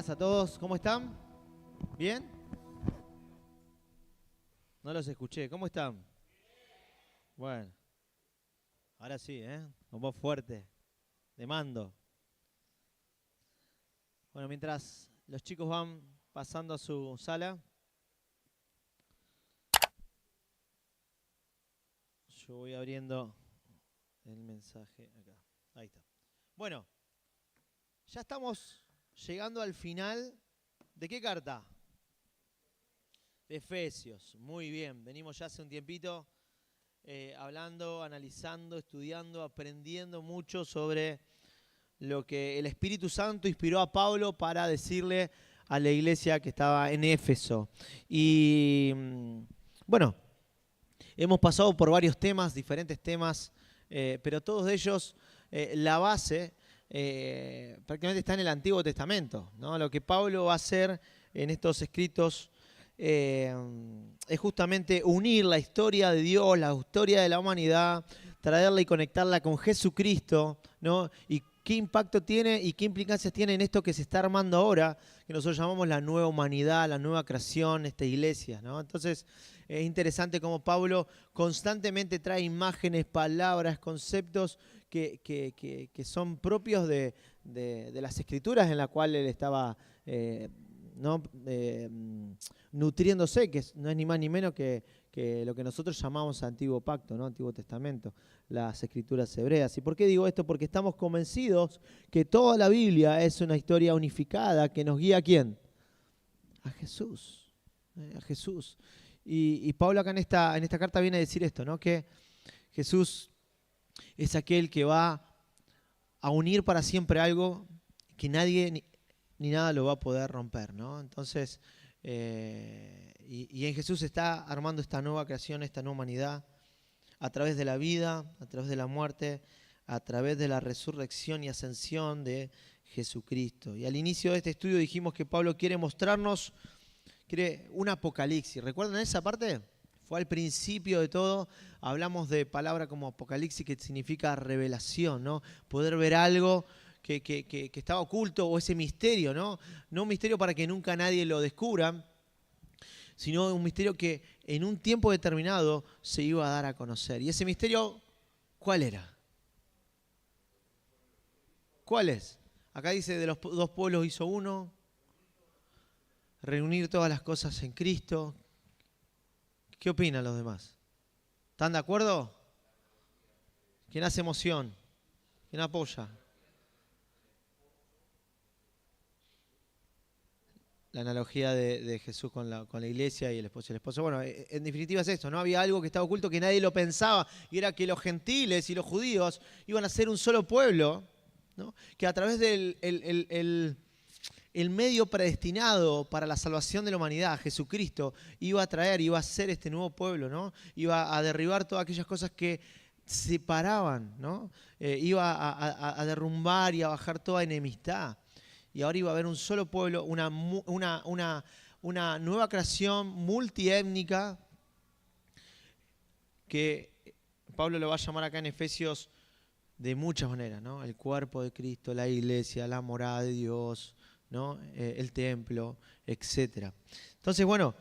días a todos. ¿Cómo están? ¿Bien? No los escuché. ¿Cómo están? Bueno, ahora sí, con voz fuerte, de mando. Bueno, mientras los chicos van pasando a su sala, yo voy abriendo el mensaje acá. Ahí está. Bueno, ya estamos llegando al final. ¿De qué carta? De Efesios. Muy bien. Venimos ya hace un tiempito hablando, analizando, estudiando, aprendiendo mucho sobre lo que el Espíritu Santo inspiró a Pablo para decirle a la iglesia que estaba en Éfeso. Y bueno, hemos pasado por varios temas, diferentes temas, pero todos ellos, la base prácticamente está en el Antiguo Testamento, ¿no? Lo que Pablo va a hacer en estos escritos es justamente unir la historia de Dios, la historia de la humanidad, traerla y conectarla con Jesucristo, ¿no? Y qué impacto tiene y qué implicancias tiene en esto que se está armando ahora, que nosotros llamamos la nueva humanidad, la nueva creación, esta iglesia, ¿no? Entonces, es interesante cómo Pablo constantemente trae imágenes, palabras, conceptos que son propios de las escrituras en las cuales él estaba ¿no? Nutriéndose, que no es ni más ni menos que lo que nosotros llamamos Antiguo Pacto, ¿no? Antiguo Testamento, las escrituras hebreas. ¿Y por qué digo esto? Porque estamos convencidos que toda la Biblia es una historia unificada que nos guía ¿a quién? A Jesús. A Jesús. Y Pablo acá en esta carta viene a decir esto, ¿no? Que Jesús es aquel que va a unir para siempre algo que nadie ni nada lo va a poder romper, ¿no? Entonces, y en Jesús se está armando esta nueva creación, esta nueva humanidad, a través de la vida, a través de la muerte, a través de la resurrección y ascensión de Jesucristo. Y al inicio de este estudio dijimos que Pablo quiere mostrarnos un apocalipsis. ¿Recuerdan esa parte? Fue al principio de todo, hablamos de palabra como apocalipsis, que significa revelación, ¿no? Poder ver algo que estaba oculto, o ese misterio, ¿no? No un misterio para que nunca nadie lo descubra, sino un misterio que en un tiempo determinado se iba a dar a conocer. ¿Y ese misterio cuál era? ¿Cuál es? Acá dice, de los dos pueblos hizo uno, reunir todas las cosas en Cristo. ¿Qué opinan los demás? ¿Están de acuerdo? ¿Quién hace emoción? ¿Quién apoya? La analogía de Jesús con la iglesia y el esposo y el esposo. Bueno, en definitiva es esto, ¿no? Había algo que estaba oculto que nadie lo pensaba, y era que los gentiles y los judíos iban a ser un solo pueblo, ¿no? Que a través del el medio predestinado para la salvación de la humanidad, Jesucristo, iba a traer, iba a ser este nuevo pueblo, ¿no? Iba a derribar todas aquellas cosas que separaban, ¿no? Iba a derrumbar y a bajar toda enemistad. Y ahora iba a haber un solo pueblo, una nueva creación multiétnica, que Pablo lo va a llamar acá en Efesios de muchas maneras, ¿no? El cuerpo de Cristo, la iglesia, la morada de Dios, ¿no? El templo, etc. Entonces, bueno,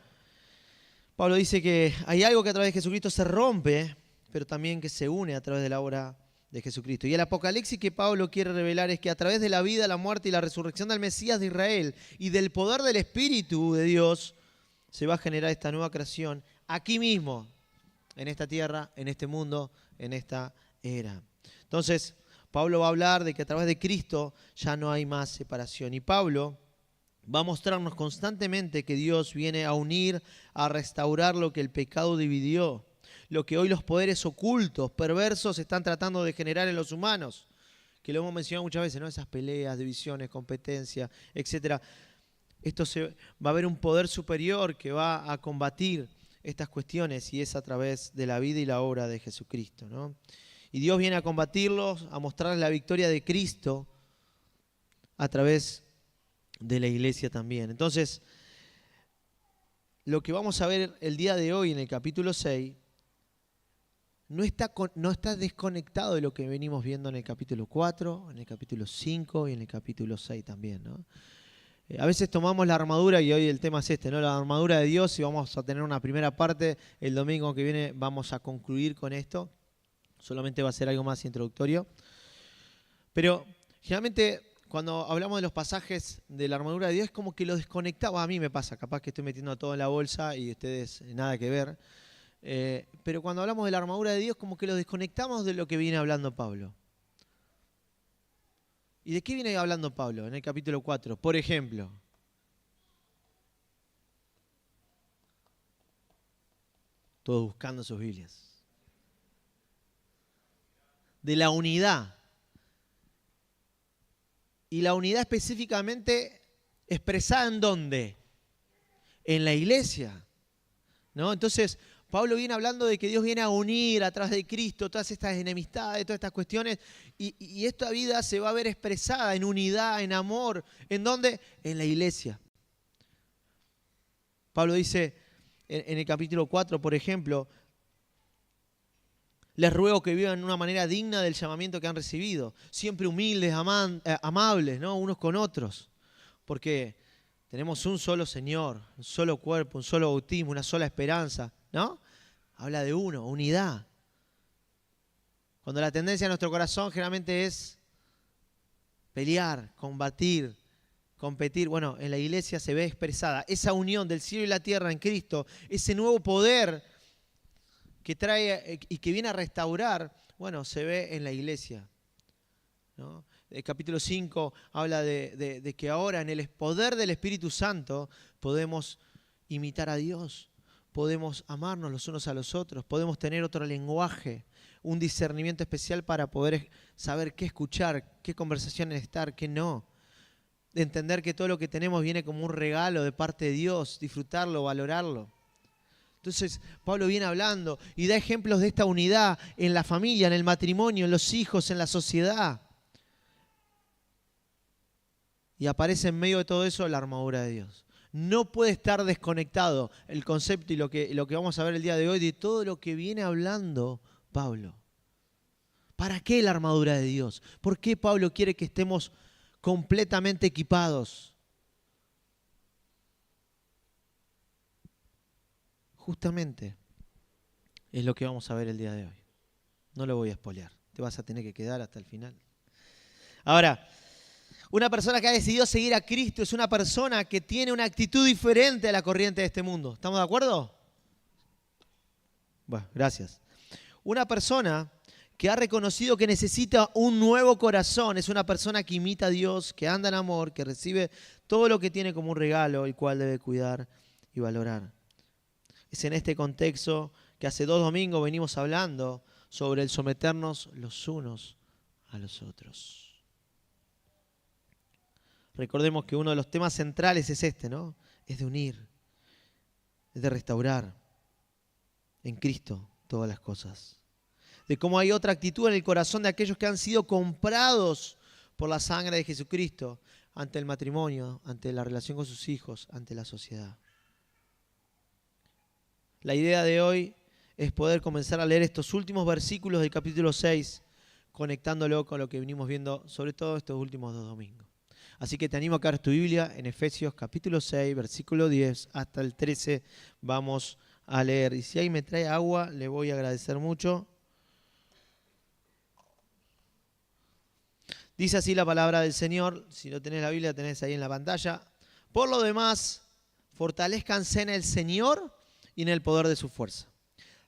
Pablo dice que hay algo que a través de Jesucristo se rompe, pero también que se une a través de la obra de Jesucristo. Y el apocalipsis que Pablo quiere revelar es que a través de la vida, la muerte y la resurrección del Mesías de Israel y del poder del Espíritu de Dios, se va a generar esta nueva creación aquí mismo, en esta tierra, en este mundo, en esta era. Entonces, Pablo va a hablar de que a través de Cristo ya no hay más separación. Y Pablo va a mostrarnos constantemente que Dios viene a unir, a restaurar lo que el pecado dividió, lo que hoy los poderes ocultos, perversos, están tratando de generar en los humanos, que lo hemos mencionado muchas veces, ¿no? Esas peleas, divisiones, competencia, etc. Va a haber un poder superior que va a combatir estas cuestiones, y es a través de la vida y la obra de Jesucristo, ¿no? Y Dios viene a combatirlos, a mostrarles la victoria de Cristo a través de la iglesia también. Entonces, lo que vamos a ver el día de hoy en el capítulo 6 no está desconectado de lo que venimos viendo en el capítulo 4, en el capítulo 5 y en el capítulo 6 también, ¿no? A veces tomamos la armadura, y hoy el tema es este, ¿no? La armadura de Dios, y vamos a tener una primera parte. El domingo que viene vamos a concluir con esto. Solamente va a ser algo más introductorio. Pero generalmente cuando hablamos de los pasajes de la armadura de Dios es como que lo desconectamos. A mí me pasa, capaz que estoy metiendo todo en la bolsa y ustedes nada que ver. Pero cuando hablamos de la armadura de Dios como que lo desconectamos de lo que viene hablando Pablo. ¿Y de qué viene hablando Pablo en el capítulo 4? Por ejemplo, todos buscando sus Biblias. De la unidad. Y la unidad específicamente expresada ¿en dónde? En la iglesia, ¿no? Entonces, Pablo viene hablando de que Dios viene a unir a través de Cristo todas estas enemistades, todas estas cuestiones, y esta vida se va a ver expresada en unidad, en amor. ¿En dónde? En la iglesia. Pablo dice en el capítulo 4, por ejemplo, les ruego que vivan de una manera digna del llamamiento que han recibido, siempre humildes, amables, ¿no? Unos con otros, porque tenemos un solo Señor, un solo cuerpo, un solo bautismo, una sola esperanza, ¿no? Habla de uno, unidad. Cuando la tendencia de nuestro corazón generalmente es pelear, combatir, competir, bueno, en la iglesia se ve expresada esa unión del cielo y la tierra en Cristo, ese nuevo poder que trae y que viene a restaurar, bueno, se ve en la iglesia, ¿no? El capítulo 5 habla de que ahora en el poder del Espíritu Santo podemos imitar a Dios, podemos amarnos los unos a los otros, podemos tener otro lenguaje, un discernimiento especial para poder saber qué escuchar, qué conversaciones estar, qué no. De entender que todo lo que tenemos viene como un regalo de parte de Dios, disfrutarlo, valorarlo. Entonces, Pablo viene hablando y da ejemplos de esta unidad en la familia, en el matrimonio, en los hijos, en la sociedad. Y aparece en medio de todo eso la armadura de Dios. No puede estar desconectado el concepto y lo que vamos a ver el día de hoy de todo lo que viene hablando Pablo. ¿Para qué la armadura de Dios? ¿Por qué Pablo quiere que estemos completamente equipados? Justamente es lo que vamos a ver el día de hoy. No lo voy a spoilear. Te vas a tener que quedar hasta el final. Ahora, una persona que ha decidido seguir a Cristo es una persona que tiene una actitud diferente a la corriente de este mundo. ¿Estamos de acuerdo? Bueno, gracias. Una persona que ha reconocido que necesita un nuevo corazón es una persona que imita a Dios, que anda en amor, que recibe todo lo que tiene como un regalo, el cual debe cuidar y valorar. Es en este contexto que hace 2 domingos venimos hablando sobre el someternos los unos a los otros. Recordemos que uno de los temas centrales es este, ¿no? Es de unir, es de restaurar en Cristo todas las cosas. De cómo hay otra actitud en el corazón de aquellos que han sido comprados por la sangre de Jesucristo ante el matrimonio, ante la relación con sus hijos, ante la sociedad. La idea de hoy es poder comenzar a leer estos últimos versículos del capítulo 6, conectándolo con lo que venimos viendo, sobre todo estos últimos 2 domingos. Así que te animo a que abras tu Biblia en Efesios capítulo 6, versículo 10 hasta el 13. Vamos a leer. Y si ahí me trae agua, le voy a agradecer mucho. Dice así la palabra del Señor. Si no tenés la Biblia, tenés ahí en la pantalla. Por lo demás, fortalezcanse en el Señor y en el poder de su fuerza.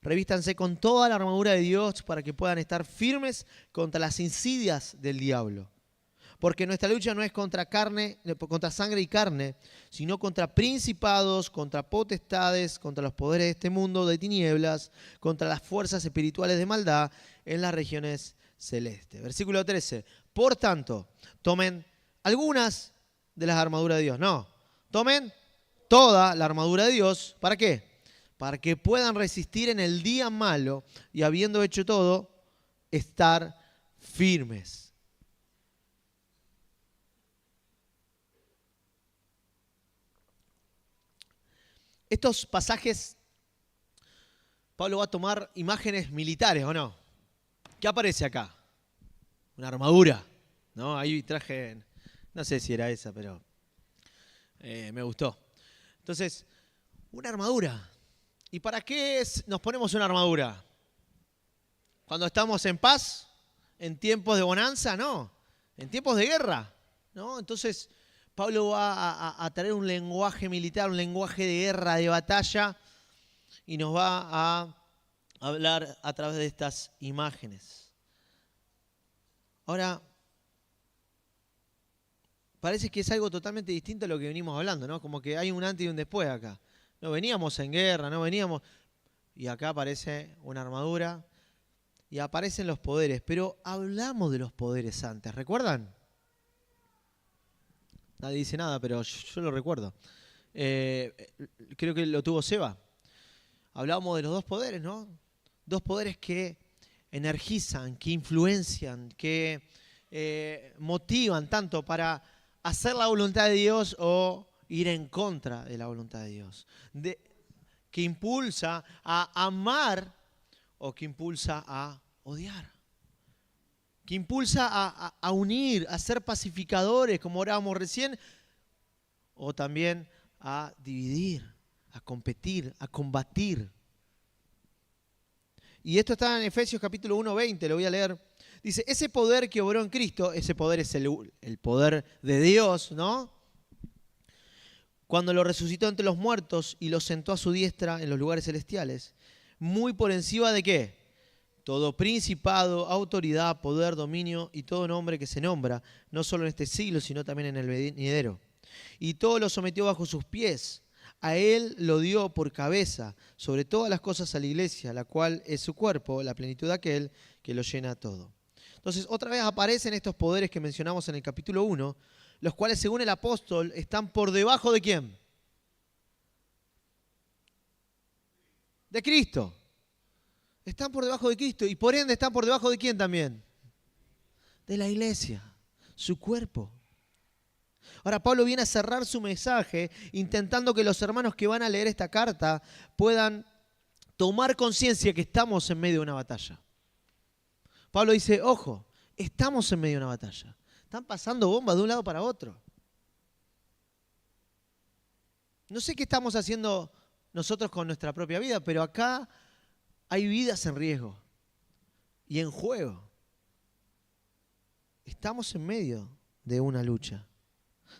Revístanse con toda la armadura de Dios para que puedan estar firmes contra las insidias del diablo. Porque nuestra lucha no es contra sangre y carne, sino contra principados, contra potestades, contra los poderes de este mundo de tinieblas, contra las fuerzas espirituales de maldad en las regiones celestes. Versículo 13. Por tanto, tomen algunas de las armaduras de Dios. No, tomen toda la armadura de Dios. ¿Para qué? Para que puedan resistir en el día malo y habiendo hecho todo, estar firmes. Estos pasajes, Pablo va a tomar imágenes militares, ¿o no? ¿Qué aparece acá? Una armadura, ¿no? Ahí traje, no sé si era esa, pero Me gustó. Entonces, una armadura. ¿Y para qué nos ponemos una armadura? ¿Cuando estamos en paz? ¿En tiempos de bonanza? No. ¿En tiempos de guerra? ¿No? Entonces, Pablo va a traer un lenguaje militar, un lenguaje de guerra, de batalla, y nos va a hablar a través de estas imágenes. Ahora, parece que es algo totalmente distinto a lo que venimos hablando, ¿no? Como que hay un antes y un después acá. No veníamos en guerra, no veníamos... Y acá aparece una armadura y aparecen los poderes. Pero hablamos de los poderes antes, ¿recuerdan? Nadie dice nada, pero yo lo recuerdo. Creo que lo tuvo Seba. Hablábamos de los dos poderes, ¿no? Dos poderes que energizan, que influencian, que motivan tanto para hacer la voluntad de Dios o ir en contra de la voluntad de Dios. Que impulsa a amar o que impulsa a odiar. Que impulsa a unir, a ser pacificadores, como orábamos recién, o también a dividir, a competir, a combatir. Y esto está en Efesios capítulo 1:20, lo voy a leer. Dice, ese poder que obró en Cristo, ese poder es el poder de Dios, ¿no? Cuando lo resucitó entre los muertos y lo sentó a su diestra en los lugares celestiales, muy por encima de ¿qué? Todo principado, autoridad, poder, dominio y todo nombre que se nombra, no solo en este siglo, sino también en el venidero. Y todo lo sometió bajo sus pies. A él lo dio por cabeza sobre todas las cosas a la iglesia, la cual es su cuerpo, la plenitud de aquel que lo llena todo. Entonces, otra vez aparecen estos poderes que mencionamos en el capítulo 1, los cuales, según el apóstol, están por debajo ¿de quién? De Cristo. Están por debajo de Cristo y por ende están por debajo ¿de quién también? De la iglesia, su cuerpo. Ahora Pablo viene a cerrar su mensaje intentando que los hermanos que van a leer esta carta puedan tomar conciencia que estamos en medio de una batalla. Pablo dice, ojo, estamos en medio de una batalla. Están pasando bombas de un lado para otro. No sé qué estamos haciendo nosotros con nuestra propia vida, pero acá hay vidas en riesgo y en juego. Estamos en medio de una lucha,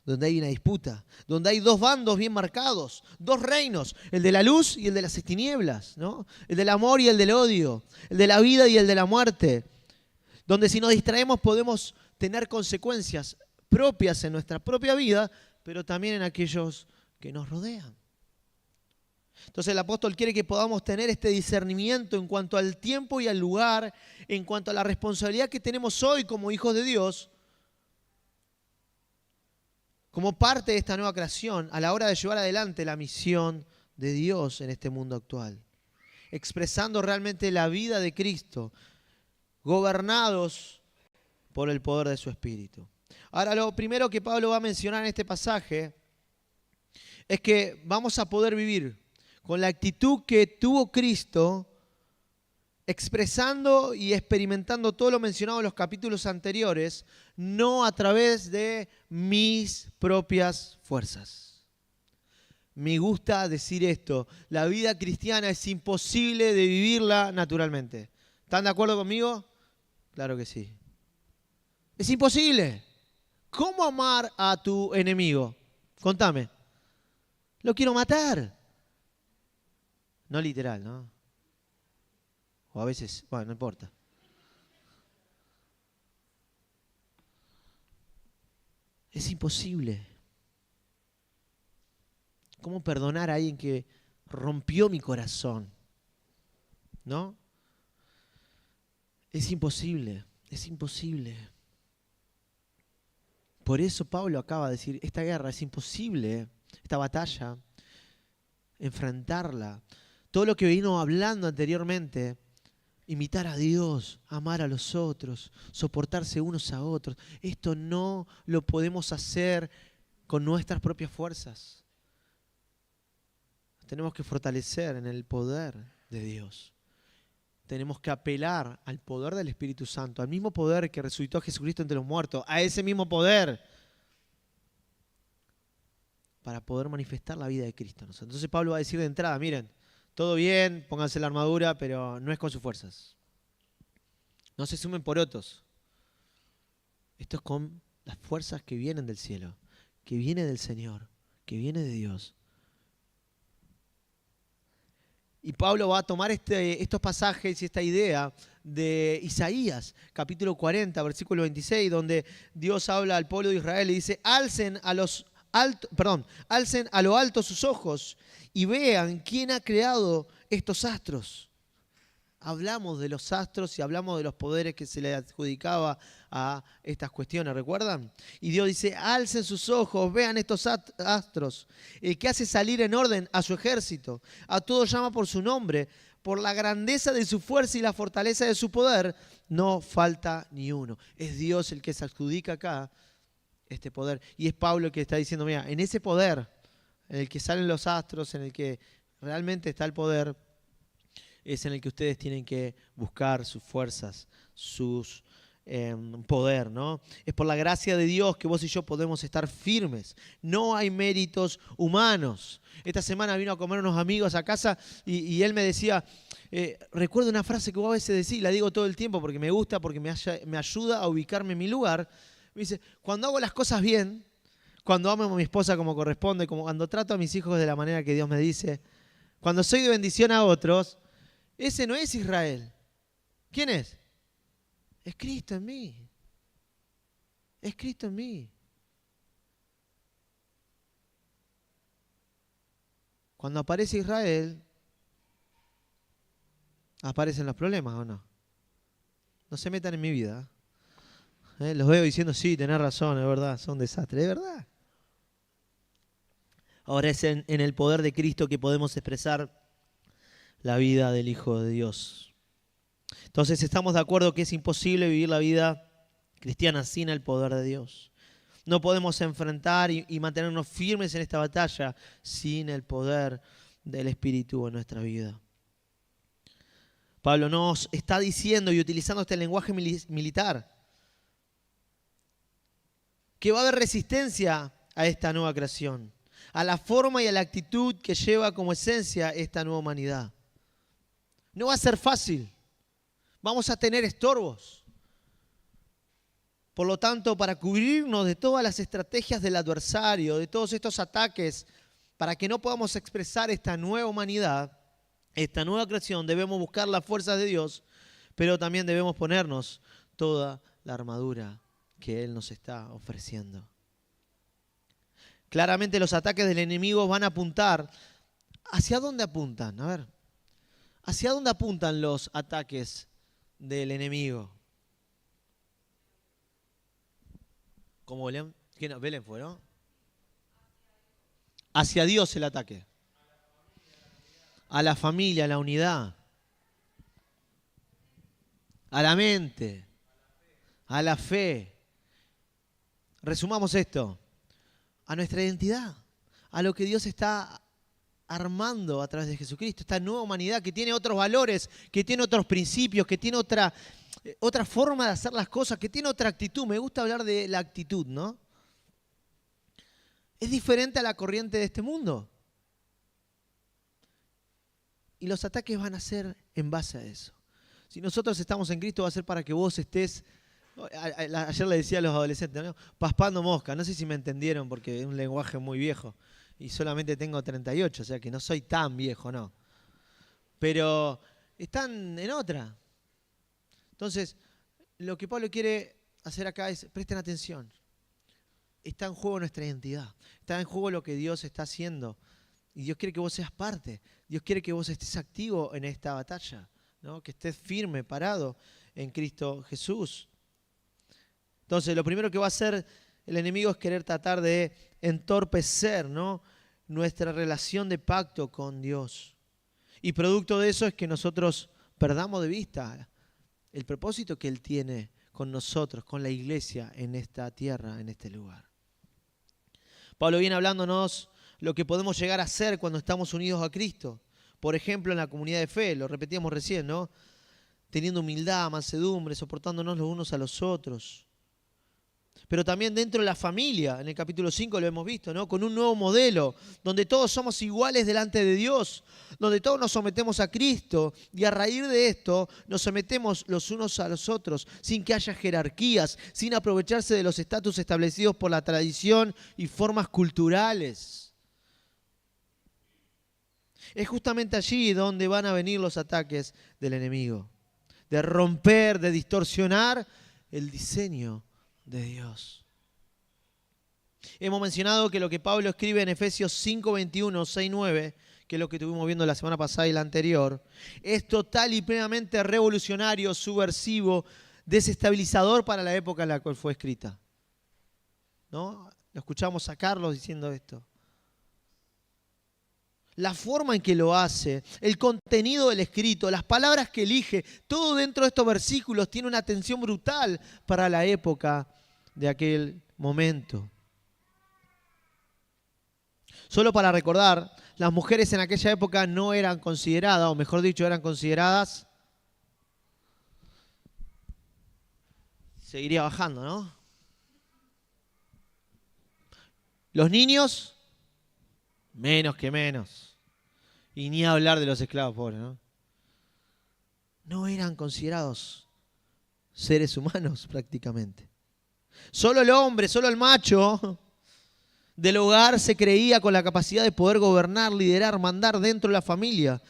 donde hay una disputa, donde hay dos bandos bien marcados, dos reinos, el de la luz y el de las tinieblas, ¿no? El del amor y el del odio, el de la vida y el de la muerte, donde si nos distraemos podemos tener consecuencias propias en nuestra propia vida, pero también en aquellos que nos rodean. Entonces el apóstol quiere que podamos tener este discernimiento en cuanto al tiempo y al lugar, en cuanto a la responsabilidad que tenemos hoy como hijos de Dios, como parte de esta nueva creación, a la hora de llevar adelante la misión de Dios en este mundo actual. Expresando realmente la vida de Cristo, gobernados por el poder de su Espíritu. Ahora, lo primero que Pablo va a mencionar en este pasaje es que vamos a poder vivir con la actitud que tuvo Cristo, expresando y experimentando todo lo mencionado en los capítulos anteriores, no a través de mis propias fuerzas. Me gusta decir esto, la vida cristiana es imposible de vivirla naturalmente. ¿Están de acuerdo conmigo? Claro que sí. Es imposible. ¿Cómo amar a tu enemigo? Contame. Lo quiero matar. No literal, ¿no? O a veces, bueno, no importa. Es imposible. ¿Cómo perdonar a alguien que rompió mi corazón? ¿No? Es imposible, es imposible. Por eso Pablo acaba de decir, esta guerra es imposible, esta batalla, enfrentarla. Todo lo que vino hablando anteriormente, imitar a Dios, amar a los otros, soportarse unos a otros, esto no lo podemos hacer con nuestras propias fuerzas. Tenemos que fortalecer en el poder de Dios. Tenemos que apelar al poder del Espíritu Santo, al mismo poder que resucitó a Jesucristo entre los muertos, a ese mismo poder. para poder manifestar la vida de Cristo. Entonces Pablo va a decir de entrada, miren, todo bien, pónganse la armadura, pero no es con sus fuerzas. No se sumen por otros. Esto es con las fuerzas que vienen del cielo, que viene del Señor, que viene de Dios. Y Pablo va a tomar estos pasajes y esta idea de Isaías, capítulo 40, versículo 26, donde Dios habla al pueblo de Israel y dice, alcen a lo alto sus ojos y vean quién ha creado estos astros. Hablamos de los astros y hablamos de los poderes que se le adjudicaba a estas cuestiones, ¿recuerdan? Y Dios dice, alcen sus ojos, vean estos astros, el que hace salir en orden a su ejército, a todos llama por su nombre, por la grandeza de su fuerza y la fortaleza de su poder, no falta ni uno. Es Dios el que se adjudica acá este poder. Y es Pablo el que está diciendo, mira, en ese poder, en el que salen los astros, en el que realmente está el poder, es en el que ustedes tienen que buscar sus fuerzas, sus poder, ¿no? Es por la gracia de Dios que vos y yo podemos estar firmes. No hay méritos humanos. Esta semana vino a comer unos amigos a casa y él me decía, recuerdo una frase que vos a veces decís, la digo todo el tiempo porque me gusta, porque me ayuda a ubicarme en mi lugar. Me dice, cuando hago las cosas bien, cuando amo a mi esposa como corresponde, como cuando trato a mis hijos de la manera que Dios me dice, cuando soy de bendición a otros, ese no es Israel. ¿Quién es? Es Cristo en mí. Es Cristo en mí. Cuando aparece Israel, aparecen los problemas, ¿o no? No se metan en mi vida. Los veo diciendo, sí, tenés razón, es verdad, son desastres, es verdad. Ahora es en el poder de Cristo que podemos expresar la vida del Hijo de Dios. Entonces estamos de acuerdo que es imposible vivir la vida cristiana sin el poder de Dios. No podemos enfrentar y mantenernos firmes en esta batalla sin el poder del Espíritu en nuestra vida. Pablo nos está diciendo y utilizando este lenguaje militar que va a haber resistencia a esta nueva creación, a la forma y a la actitud que lleva como esencia esta nueva humanidad. No va a ser fácil. Vamos a tener estorbos. Por lo tanto, para cubrirnos de todas las estrategias del adversario, de todos estos ataques, para que no podamos expresar esta nueva humanidad, esta nueva creación, debemos buscar las fuerzas de Dios, pero también debemos ponernos toda la armadura que Él nos está ofreciendo. Claramente los ataques del enemigo van a apuntar. ¿Hacia dónde apuntan? A ver. ¿Hacia dónde apuntan los ataques del enemigo? ¿Cómo Belén? ¿Quién? Belén fue, ¿no? Hacia Dios el ataque. A la familia, a la unidad. A la mente. A la fe. Resumamos esto. A nuestra identidad. A lo que Dios está armando a través de Jesucristo, esta nueva humanidad que tiene otros valores, que tiene otros principios, que tiene otra forma de hacer las cosas, que tiene otra actitud. Me gusta hablar de la actitud, ¿no? Es diferente a la corriente de este mundo. Y los ataques van a ser en base a eso. Si nosotros estamos en Cristo, va a ser para que vos estés, ayer le decía a los adolescentes, ¿no? Paspando mosca. No sé si me entendieron porque es un lenguaje muy viejo. Y solamente tengo 38, o sea que no soy tan viejo, no. Pero están en otra. Entonces, lo que Pablo quiere hacer acá es, presten atención. Está en juego nuestra identidad. Está en juego lo que Dios está haciendo. Y Dios quiere que vos seas parte. Dios quiere que vos estés activo en esta batalla, ¿no? Que estés firme, parado en Cristo Jesús. Entonces, lo primero que va a hacer el enemigo es querer tratar de entorpecer, ¿no?, nuestra relación de pacto con Dios. Y producto de eso es que nosotros perdamos de vista el propósito que Él tiene con nosotros, con la iglesia en esta tierra, en este lugar. Pablo viene hablándonos lo que podemos llegar a hacer cuando estamos unidos a Cristo. Por ejemplo, en la comunidad de fe, lo repetíamos recién, ¿no? Teniendo humildad, mansedumbre, soportándonos los unos a los otros. pero también dentro de la familia. En el capítulo 5 lo hemos visto, ¿no? Con un nuevo modelo, donde todos somos iguales delante de Dios, donde todos nos sometemos a Cristo y a raíz de esto nos sometemos los unos a los otros, sin que haya jerarquías, sin aprovecharse de los estatus establecidos por la tradición y formas culturales. Es justamente allí donde van a venir los ataques del enemigo, de romper, de distorsionar el diseño de Dios. Hemos mencionado que lo que Pablo escribe en Efesios 5:21, 6:9, que es lo que estuvimos viendo la semana pasada y la anterior, es total y plenamente revolucionario, subversivo, desestabilizador para la época en la cual fue escrita. ¿No? Lo escuchamos a Carlos diciendo esto. La forma en que lo hace, el contenido del escrito, las palabras que elige, todo dentro de estos versículos tiene una atención brutal para la época de aquel momento. Solo para recordar, las mujeres en aquella época no eran consideradas, o mejor dicho, eran consideradas, seguiría bajando, ¿no? Los niños, menos que menos. Y ni hablar de los esclavos, pobres, ¿no? No eran considerados seres humanos prácticamente. Solo el hombre, solo el macho del hogar se creía con la capacidad de poder gobernar, liderar, mandar dentro de la familia,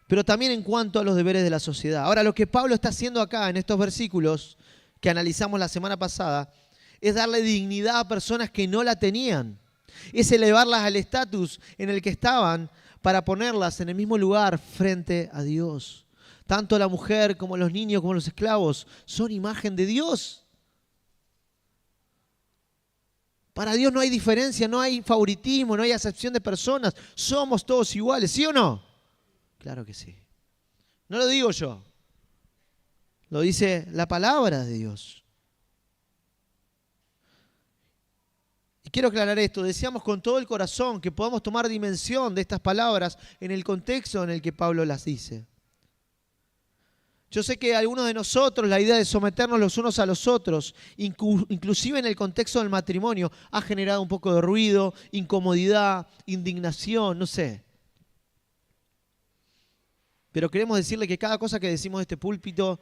pero también en cuanto a los deberes de la sociedad. Ahora, lo que Pablo está haciendo acá en estos versículos que analizamos la semana pasada es darle dignidad a personas que no la tenían. Es elevarlas al estatus en el que estaban para ponerlas en el mismo lugar frente a Dios. Tanto la mujer como los niños como los esclavos son imagen de Dios. Para Dios no hay diferencia, no hay favoritismo, no hay acepción de personas. Somos todos iguales, ¿sí o no? Claro que sí. No lo digo yo. Lo dice la palabra de Dios. Y quiero aclarar esto. Deseamos con todo el corazón que podamos tomar dimensión de estas palabras en el contexto en el que Pablo las dice. Yo sé que algunos de nosotros la idea de someternos los unos a los otros, inclusive en el contexto del matrimonio, ha generado un poco de ruido, incomodidad, indignación, no sé. Pero queremos decirle que cada cosa que decimos de este púlpito,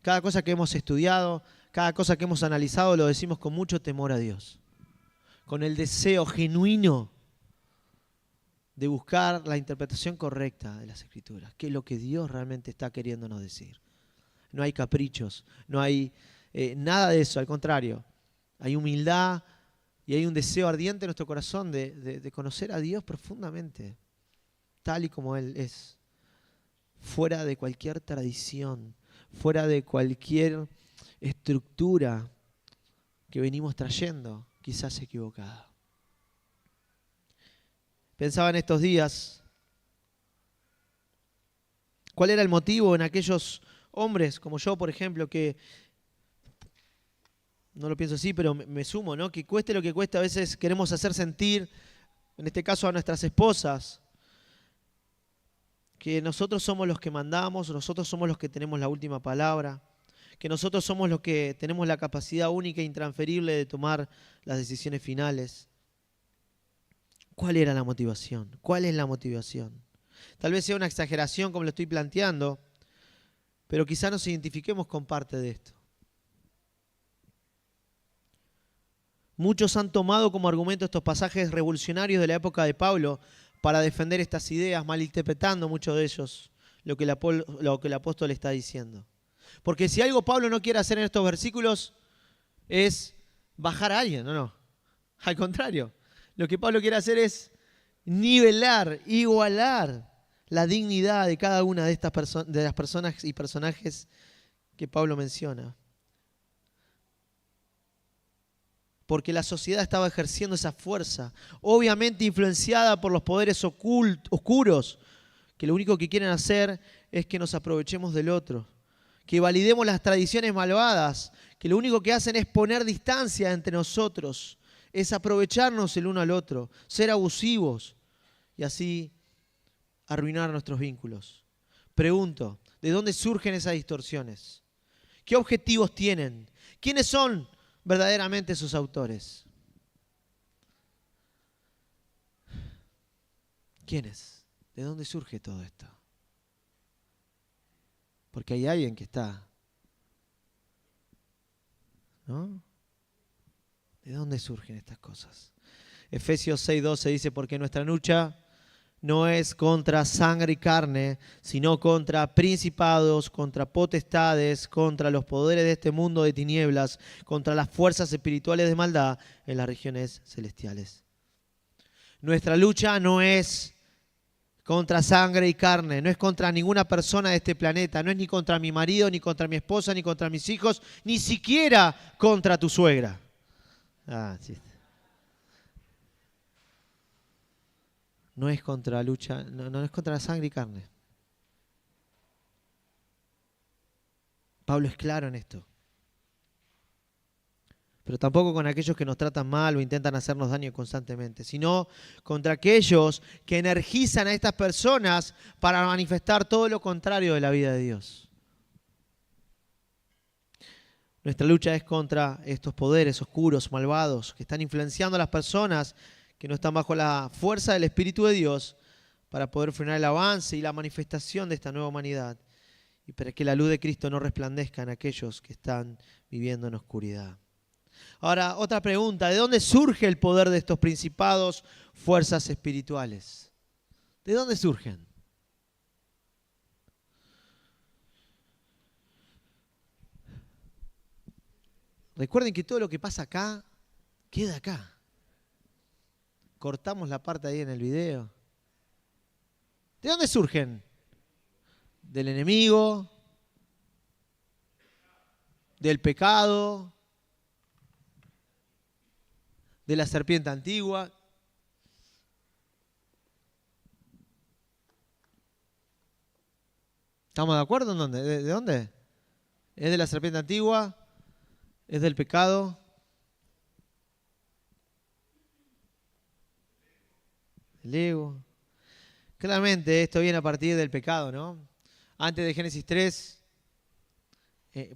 cada cosa que hemos estudiado, cada cosa que hemos analizado, lo decimos con mucho temor a Dios. Con el deseo genuino de buscar la interpretación correcta de las Escrituras, que es lo que Dios realmente está queriéndonos decir. No hay caprichos, no hay nada de eso, al contrario. Hay humildad y hay un deseo ardiente en nuestro corazón de conocer a Dios profundamente, tal y como Él es, fuera de cualquier tradición, fuera de cualquier estructura que venimos trayendo, quizás equivocada. Pensaba en estos días, ¿cuál era el motivo en aquellos hombres como yo, por ejemplo, que, no lo pienso así, pero me sumo, ¿no? Que cueste lo que cueste, a veces queremos hacer sentir, en este caso a nuestras esposas, que nosotros somos los que mandamos, nosotros somos los que tenemos la última palabra, que nosotros somos los que tenemos la capacidad única e intransferible de tomar las decisiones finales. ¿Cuál era la motivación? ¿Cuál es la motivación? Tal vez sea una exageración como lo estoy planteando, pero quizá nos identifiquemos con parte de esto. Muchos han tomado como argumento estos pasajes revolucionarios de la época de Pablo para defender estas ideas, malinterpretando muchos de ellos lo que el apóstol está diciendo. Porque si algo Pablo no quiere hacer en estos versículos es bajar a alguien, no. Al contrario, lo que Pablo quiere hacer es nivelar, igualar la dignidad de cada una de las personas y personajes que Pablo menciona. Porque la sociedad estaba ejerciendo esa fuerza, obviamente influenciada por los poderes oscuros, que lo único que quieren hacer es que nos aprovechemos del otro, que validemos las tradiciones malvadas, que lo único que hacen es poner distancia entre nosotros, es aprovecharnos el uno al otro, ser abusivos y así arruinar nuestros vínculos. Pregunto, ¿de dónde surgen esas distorsiones? ¿Qué objetivos tienen? ¿Quiénes son verdaderamente sus autores. ¿Quiénes? ¿De dónde surge todo esto? Porque hay alguien que está, ¿no? ¿De dónde surgen estas cosas? Efesios 6:12 dice, porque nuestra lucha no es contra sangre y carne, sino contra principados, contra potestades, contra los poderes de este mundo de tinieblas, contra las fuerzas espirituales de maldad en las regiones celestiales. Nuestra lucha no es contra sangre y carne, no es contra ninguna persona de este planeta, no es ni contra mi marido, ni contra mi esposa, ni contra mis hijos, ni siquiera contra tu suegra. Sí. No es contra lucha, no es contra la sangre y carne. Pablo es claro en esto. Pero tampoco con aquellos que nos tratan mal o intentan hacernos daño constantemente, sino contra aquellos que energizan a estas personas para manifestar todo lo contrario de la vida de Dios. Nuestra lucha es contra estos poderes oscuros, malvados, que están influenciando a las personas que no están bajo la fuerza del Espíritu de Dios para poder frenar el avance y la manifestación de esta nueva humanidad y para que la luz de Cristo no resplandezca en aquellos que están viviendo en oscuridad. Ahora, otra pregunta, ¿de dónde surge el poder de estos principados, fuerzas espirituales? ¿De dónde surgen? Recuerden que todo lo que pasa acá, queda acá. Cortamos la parte ahí en el video. ¿De dónde surgen? Del enemigo, del pecado, de la serpiente antigua. ¿Estamos de acuerdo en dónde? ¿De dónde? ¿Es de la serpiente antigua? ¿Es del pecado? ¿Del ego? Claramente esto viene a partir del pecado, ¿no? Antes de Génesis 3,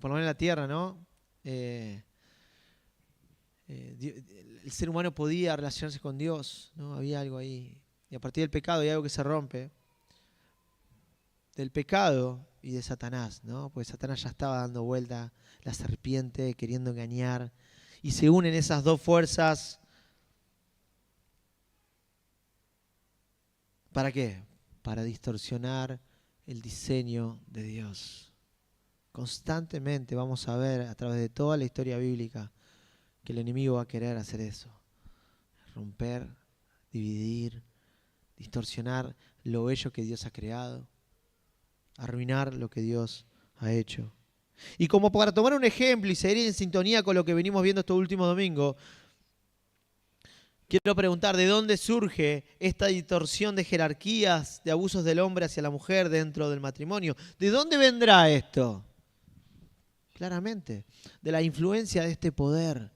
por lo menos en la tierra, ¿no? El ser humano podía relacionarse con Dios, ¿no? Había algo ahí. Y a partir del pecado hay algo que se rompe. Del pecado y de Satanás, ¿no? Porque Satanás ya estaba dando vuelta, la serpiente queriendo engañar. Y se unen esas dos fuerzas. ¿Para qué? Para distorsionar el diseño de Dios. Constantemente vamos a ver a través de toda la historia bíblica que el enemigo va a querer hacer eso. Romper, dividir, distorsionar lo bello que Dios ha creado, arruinar lo que Dios ha hecho. Y como para tomar un ejemplo y seguir en sintonía con lo que venimos viendo estos últimos domingos, quiero preguntar, ¿de dónde surge esta distorsión de jerarquías, de abusos del hombre hacia la mujer dentro del matrimonio? ¿De dónde vendrá esto? Claramente, de la influencia de este poder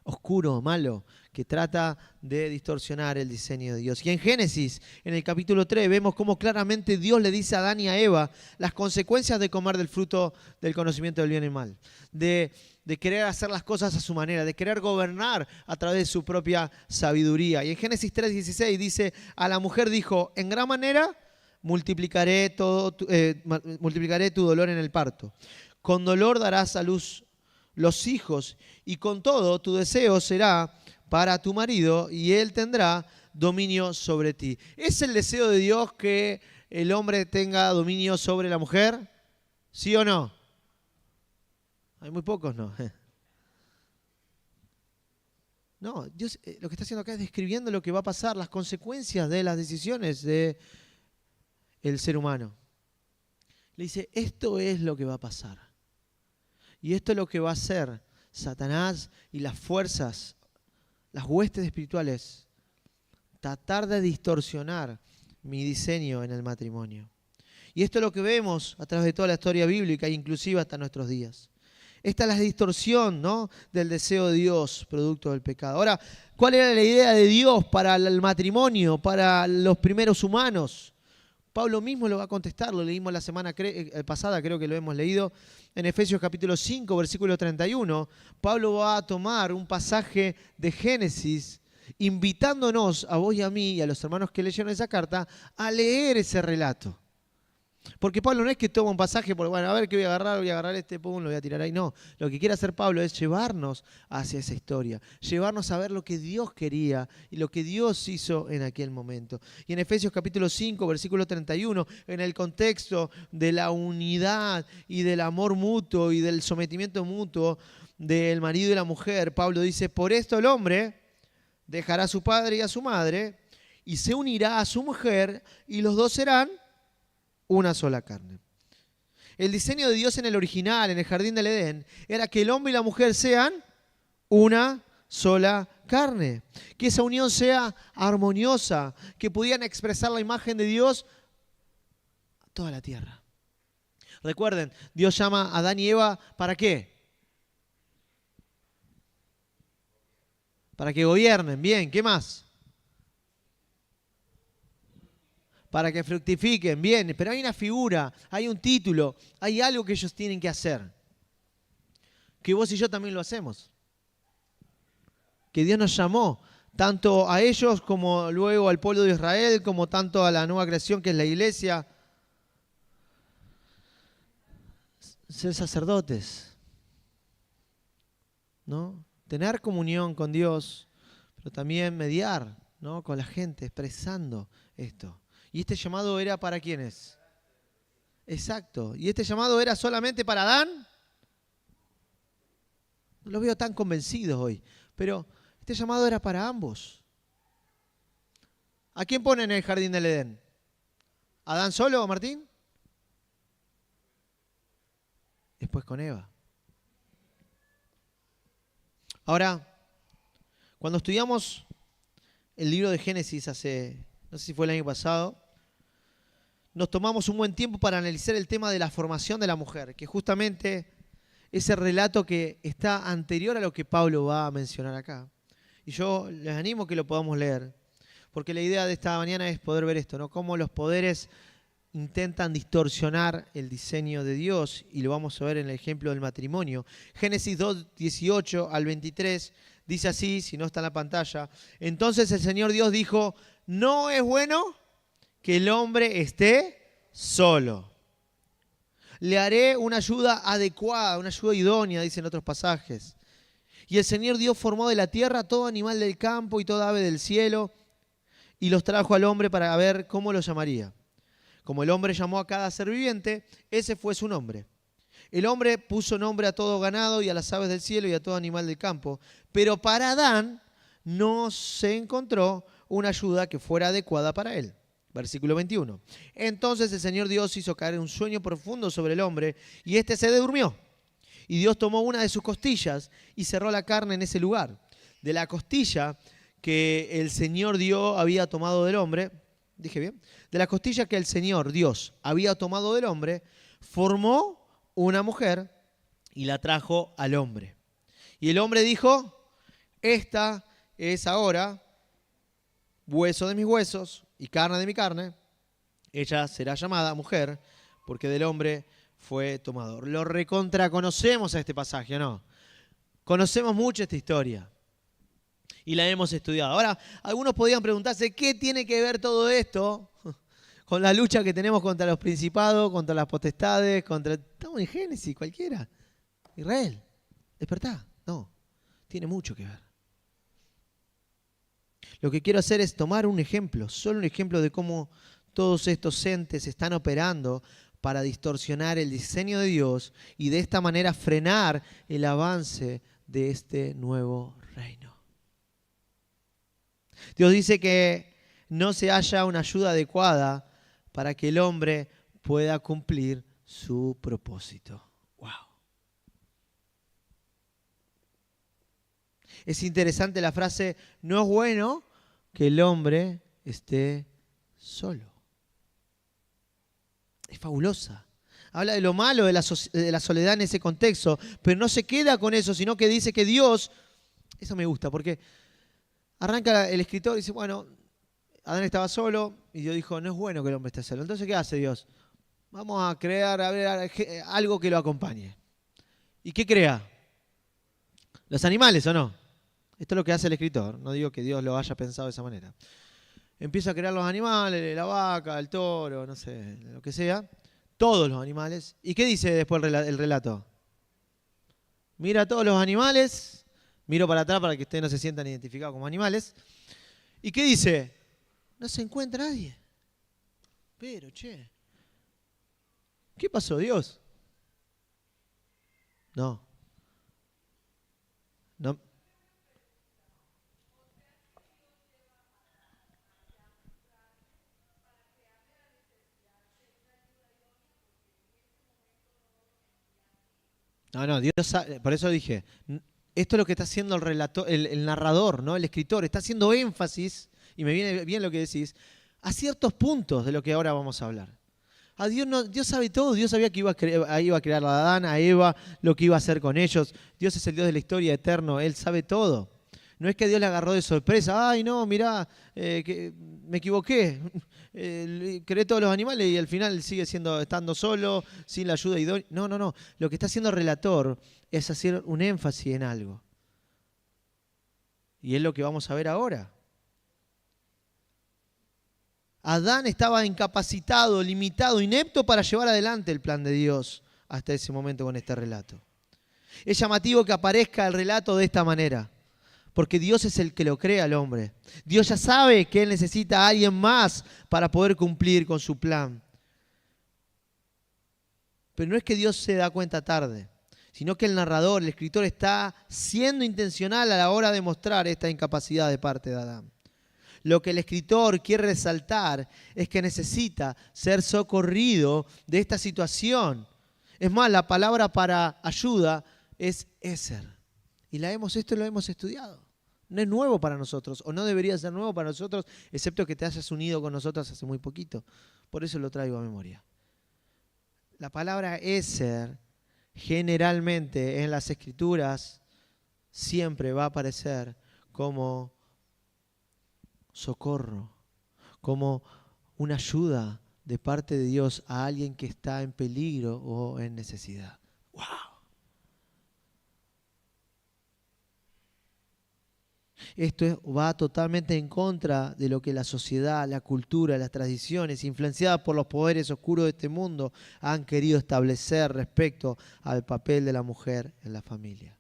oscuro, malo, que trata de distorsionar el diseño de Dios. Y en Génesis, en el capítulo 3, vemos cómo claramente Dios le dice a Adán y a Eva las consecuencias de comer del fruto del conocimiento del bien y el mal, de querer hacer las cosas a su manera, de querer gobernar a través de su propia sabiduría. Y en Génesis 3:16 dice, a la mujer dijo, en gran manera multiplicaré tu dolor en el parto. Con dolor darás a luz los hijos, y con todo tu deseo será para tu marido, y él tendrá dominio sobre ti. ¿Es el deseo de Dios que el hombre tenga dominio sobre la mujer? ¿Sí o no? Hay muy pocos, ¿no? No, Dios lo que está haciendo acá es describiendo lo que va a pasar, las consecuencias de las decisiones del ser humano. Le dice, esto es lo que va a pasar. Y esto es lo que va a hacer Satanás y las fuerzas, las huestes espirituales, tratar de distorsionar mi diseño en el matrimonio. Y esto es lo que vemos a través de toda la historia bíblica, inclusive hasta nuestros días. Esta es la distorsión, ¿no?, del deseo de Dios, producto del pecado. Ahora, ¿cuál era la idea de Dios para el matrimonio, para los primeros humanos? Pablo mismo lo va a contestar, lo leímos la semana pasada, creo que lo hemos leído, en Efesios capítulo 5, versículo 31. Pablo va a tomar un pasaje de Génesis, invitándonos a vos y a mí y a los hermanos que leyeron esa carta a leer ese relato. Porque Pablo no es que toma un pasaje, porque bueno, a ver qué voy a agarrar este, pum, lo voy a tirar ahí. No, lo que quiere hacer Pablo es llevarnos hacia esa historia, llevarnos a ver lo que Dios quería y lo que Dios hizo en aquel momento. Y en Efesios capítulo 5, versículo 31, en el contexto de la unidad y del amor mutuo y del sometimiento mutuo del marido y la mujer, Pablo dice, por esto el hombre dejará a su padre y a su madre y se unirá a su mujer y los dos serán una sola carne. El diseño de Dios en el original, en el jardín del Edén, era que el hombre y la mujer sean una sola carne. Que esa unión sea armoniosa, que pudieran expresar la imagen de Dios a toda la tierra. Recuerden, Dios llama a Adán y Eva, ¿para qué? Para que gobiernen. Bien, ¿qué más? Para que fructifiquen, bien, pero hay una figura, hay un título, hay algo que ellos tienen que hacer. Que vos y yo también lo hacemos. Que Dios nos llamó, tanto a ellos como luego al pueblo de Israel, como tanto a la nueva creación que es la iglesia. Ser sacerdotes, ¿no? Tener comunión con Dios, pero también mediar, ¿no? Con la gente, expresando esto. ¿Y este llamado era para quiénes? Exacto. ¿Y este llamado era solamente para Adán? No los veo tan convencidos hoy. Pero este llamado era para ambos. ¿A quién ponen en el jardín del Edén? ¿A Adán solo, Martín? Después con Eva. Ahora, cuando estudiamos el libro de Génesis hace, no sé si fue el año pasado, nos tomamos un buen tiempo para analizar el tema de la formación de la mujer, que justamente es el relato que está anterior a lo que Pablo va a mencionar acá. Y yo les animo a que lo podamos leer, porque la idea de esta mañana es poder ver esto, ¿no? Cómo los poderes intentan distorsionar el diseño de Dios, y lo vamos a ver en el ejemplo del matrimonio. Génesis 2, 18 al 23, dice así, si no está en la pantalla. Entonces el Señor Dios dijo, no es bueno que el hombre esté solo. Le haré una ayuda adecuada, una ayuda idónea, dicen otros pasajes. Y el Señor Dios formó de la tierra todo animal del campo y toda ave del cielo, y los trajo al hombre para ver cómo lo llamaría. Como el hombre llamó a cada ser viviente, ese fue su nombre. El hombre puso nombre a todo ganado y a las aves del cielo y a todo animal del campo, pero para Adán no se encontró una ayuda que fuera adecuada para él. Versículo 21. Entonces el Señor Dios hizo caer un sueño profundo sobre el hombre y éste se durmió. Y Dios tomó una de sus costillas y cerró la carne en ese lugar. De la costilla que el Señor Dios había tomado del hombre, ¿dije bien? De la costilla que el Señor Dios había tomado del hombre, formó una mujer y la trajo al hombre. Y el hombre dijo, esta es ahora hueso de mis huesos y carne de mi carne, ella será llamada mujer, porque del hombre fue tomado. Lo recontra conocemos a este pasaje, ¿no? Conocemos mucho esta historia y la hemos estudiado. Ahora, algunos podrían preguntarse, ¿qué tiene que ver todo esto con la lucha que tenemos contra los principados, contra las potestades, Estamos en Génesis, cualquiera. Israel, despertá. No, tiene mucho que ver. Lo que quiero hacer es tomar un ejemplo, solo un ejemplo de cómo todos estos entes están operando para distorsionar el diseño de Dios y de esta manera frenar el avance de este nuevo reino. Dios dice que no se halla una ayuda adecuada para que el hombre pueda cumplir su propósito. ¡Wow! Es interesante la frase, no es bueno que el hombre esté solo. Es fabulosa. Habla de lo malo de la soledad en ese contexto, pero no se queda con eso, sino que dice que Dios, eso me gusta, porque arranca el escritor y dice, bueno, Adán estaba solo, y Y Dios dijo, no es bueno que el hombre esté solo. Entonces, ¿qué hace Dios? Vamos a crear algo que lo acompañe. ¿Y qué crea? ¿Los animales o no? Esto es lo que hace el escritor. No digo que Dios lo haya pensado de esa manera. Empieza a crear los animales, la vaca, el toro, no sé, lo que sea. Todos los animales. ¿Y qué dice después el relato? Mira a todos los animales. Miro para atrás para que ustedes no se sientan identificados como animales. ¿Y qué dice? No se encuentra nadie. Pero, che, ¿qué pasó, Dios? No. No. No, Dios sabe, por eso dije, esto es lo que está haciendo el relator, el narrador, ¿no? El escritor, está haciendo énfasis, y me viene bien lo que decís, a ciertos puntos de lo que ahora vamos a hablar. A Dios, no, Dios sabe todo, Dios sabía que iba a crear a Adán, a Eva, lo que iba a hacer con ellos. Dios es el Dios de la historia eterno, Él sabe todo. No es que Dios le agarró de sorpresa, ay no, mirá, que me equivoqué, creé todos los animales y al final sigue estando solo, sin la ayuda idónea. No, lo que está haciendo el relator es hacer un énfasis en algo. Y es lo que vamos a ver ahora. Adán estaba incapacitado, limitado, inepto para llevar adelante el plan de Dios hasta ese momento con este relato. Es llamativo que aparezca el relato de esta manera, porque Dios es el que lo crea al hombre. Dios ya sabe que Él necesita a alguien más para poder cumplir con su plan. Pero no es que Dios se da cuenta tarde, sino que el narrador, el escritor, está siendo intencional a la hora de mostrar esta incapacidad de parte de Adán. Lo que el escritor quiere resaltar es que necesita ser socorrido de esta situación. Es más, la palabra para ayuda es Eser. Y esto lo hemos estudiado. No es nuevo para nosotros, o no debería ser nuevo para nosotros, excepto que te hayas unido con nosotros hace muy poquito. Por eso lo traigo a memoria. La palabra Eser, generalmente en las Escrituras, siempre va a aparecer como socorro, como una ayuda de parte de Dios a alguien que está en peligro o en necesidad. ¡Wow! Esto va totalmente en contra de lo que la sociedad, la cultura, las tradiciones, influenciadas por los poderes oscuros de este mundo, han querido establecer respecto al papel de la mujer en la familia.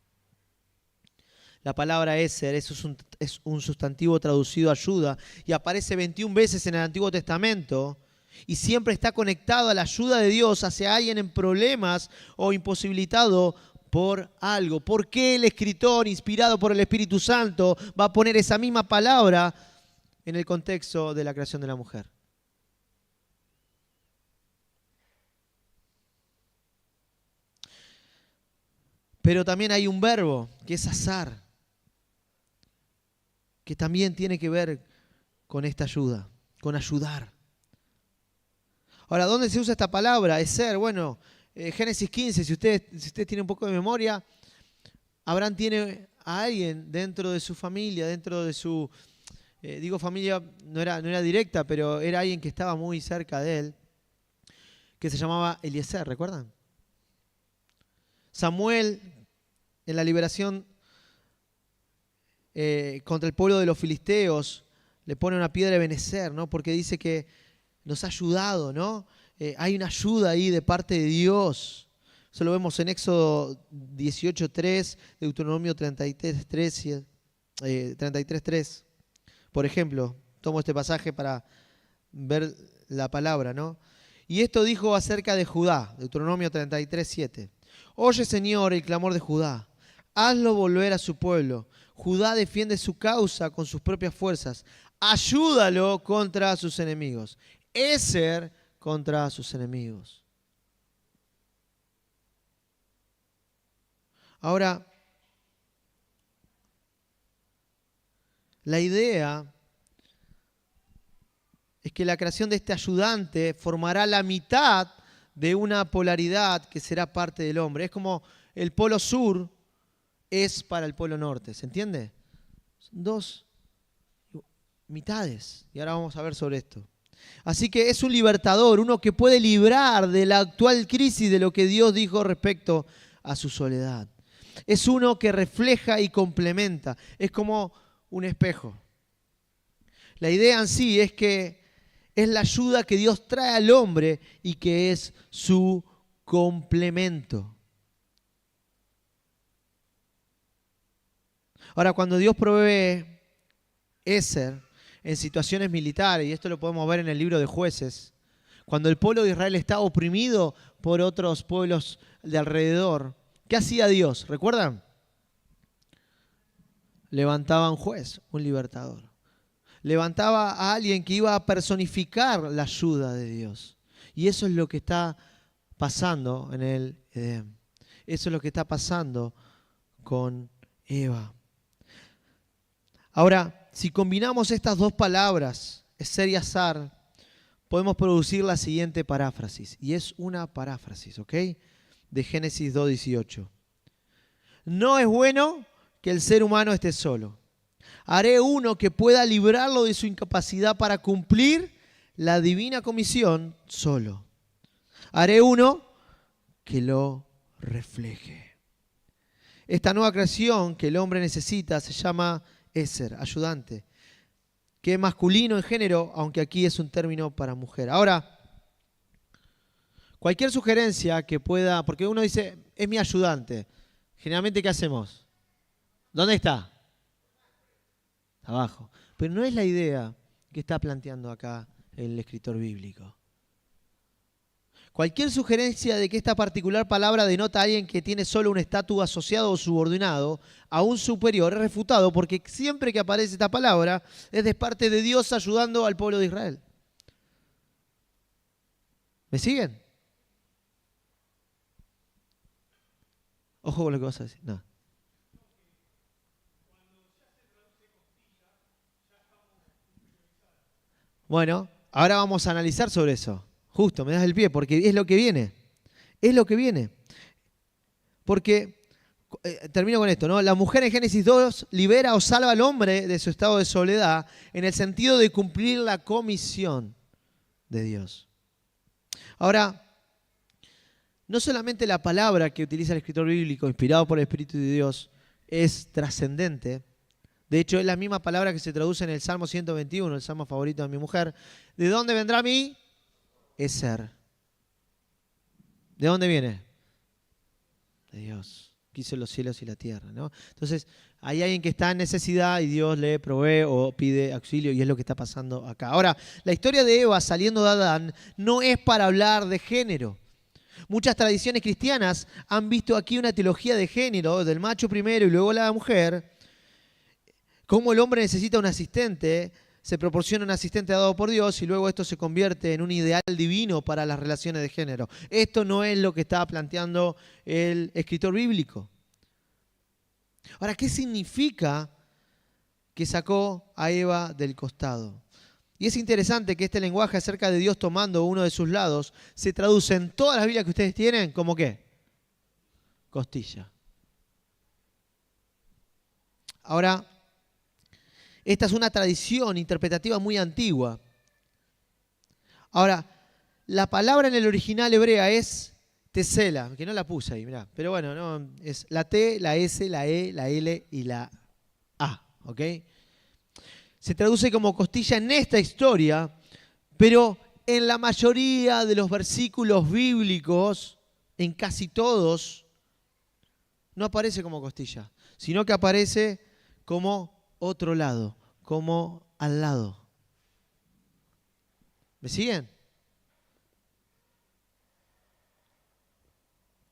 La palabra Eser es un sustantivo traducido ayuda y aparece 21 veces en el Antiguo Testamento y siempre está conectado a la ayuda de Dios hacia alguien en problemas o imposibilitado por algo. ¿Por qué el escritor, inspirado por el Espíritu Santo, va a poner esa misma palabra en el contexto de la creación de la mujer? Pero también hay un verbo que es azar, que también tiene que ver con esta ayuda, con ayudar. Ahora, ¿dónde se usa esta palabra? Eser, bueno, Génesis 15, si ustedes tienen un poco de memoria, Abraham tiene a alguien dentro de su familia, dentro de su, digo familia, no era directa, pero era alguien que estaba muy cerca de él, que se llamaba Eliezer, ¿recuerdan? Samuel, en la liberación contra el pueblo de los filisteos, le pone una piedra de Ebenezer, ¿no? Porque dice que nos ha ayudado, ¿no? Hay una ayuda ahí de parte de Dios. Eso lo vemos en Éxodo 18:3, Deuteronomio 33:3. Por ejemplo, tomo este pasaje para ver la palabra, ¿no? Y esto dijo acerca de Judá, Deuteronomio 33:7. Oye, Señor, el clamor de Judá. Hazlo volver a su pueblo. Judá defiende su causa con sus propias fuerzas. Ayúdalo contra sus enemigos. Eser contra sus enemigos. Ahora, la idea es que la creación de este ayudante formará la mitad de una polaridad que será parte del hombre. Es como el polo sur es para el polo norte, ¿se entiende? Son dos mitades. Y ahora vamos a ver sobre esto. Así que es un libertador, uno que puede librar de la actual crisis de lo que Dios dijo respecto a su soledad. Es uno que refleja y complementa. Es como un espejo. La idea en sí es que es la ayuda que Dios trae al hombre y que es su complemento. Ahora, cuando Dios provee Ezer en situaciones militares, y esto lo podemos ver en el libro de Jueces, cuando el pueblo de Israel está oprimido por otros pueblos de alrededor, ¿qué hacía Dios? ¿Recuerdan? Levantaba un juez, un libertador. Levantaba a alguien que iba a personificar la ayuda de Dios. Y eso es lo que está pasando en el Edén. Eso es lo que está pasando con Eva. Ahora, si combinamos estas dos palabras, Ezer y Azar, podemos producir la siguiente paráfrasis. Y es una paráfrasis, ¿ok? De Génesis 2:18. No es bueno que el ser humano esté solo. Haré uno que pueda librarlo de su incapacidad para cumplir la divina comisión solo. Haré uno que lo refleje. Esta nueva creación que el hombre necesita se llama Ezer, ayudante, que es masculino en género, aunque aquí es un término para mujer. Ahora, cualquier sugerencia que pueda, porque uno dice, es mi ayudante. Generalmente, ¿qué hacemos? ¿Dónde está? Abajo. Pero no es la idea que está planteando acá el escritor bíblico. Cualquier sugerencia de que esta particular palabra denota a alguien que tiene solo un estatus asociado o subordinado a un superior es refutado, porque siempre que aparece esta palabra es de parte de Dios ayudando al pueblo de Israel. ¿Me siguen? Ojo con lo que vas a decir. No. Bueno, ahora vamos a analizar sobre eso. Justo, me das el pie, porque es lo que viene. Es lo que viene. Porque, termino con esto, ¿no? La mujer en Génesis 2 libera o salva al hombre de su estado de soledad en el sentido de cumplir la comisión de Dios. Ahora, no solamente la palabra que utiliza el escritor bíblico, inspirado por el Espíritu de Dios, es trascendente. De hecho, es la misma palabra que se traduce en el Salmo 121, el salmo favorito de mi mujer. ¿De dónde vendrá mi Ezer? ¿De dónde viene? De Dios. Que hizo los cielos y la tierra, ¿no? Entonces, hay alguien que está en necesidad y Dios le provee o pide auxilio, y es lo que está pasando acá. Ahora, la historia de Eva saliendo de Adán no es para hablar de género. Muchas tradiciones cristianas han visto aquí una teología de género, del macho primero y luego la mujer. Cómo el hombre necesita un asistente, se proporciona un asistente dado por Dios y luego esto se convierte en un ideal divino para las relaciones de género. Esto no es lo que está planteando el escritor bíblico. Ahora, ¿qué significa que sacó a Eva del costado? Y es interesante que este lenguaje acerca de Dios tomando uno de sus lados se traduce en todas las Biblias que ustedes tienen como ¿qué? Costilla. Ahora, esta es una tradición interpretativa muy antigua. Ahora, la palabra en el original hebrea es tesela, que no la puse ahí, mirá. Pero bueno, no, es la T, la S, la E, la L y la A, ¿ok? Se traduce como costilla en esta historia, pero en la mayoría de los versículos bíblicos, en casi todos, no aparece como costilla, sino que aparece como otro lado, como al lado. ¿Me siguen?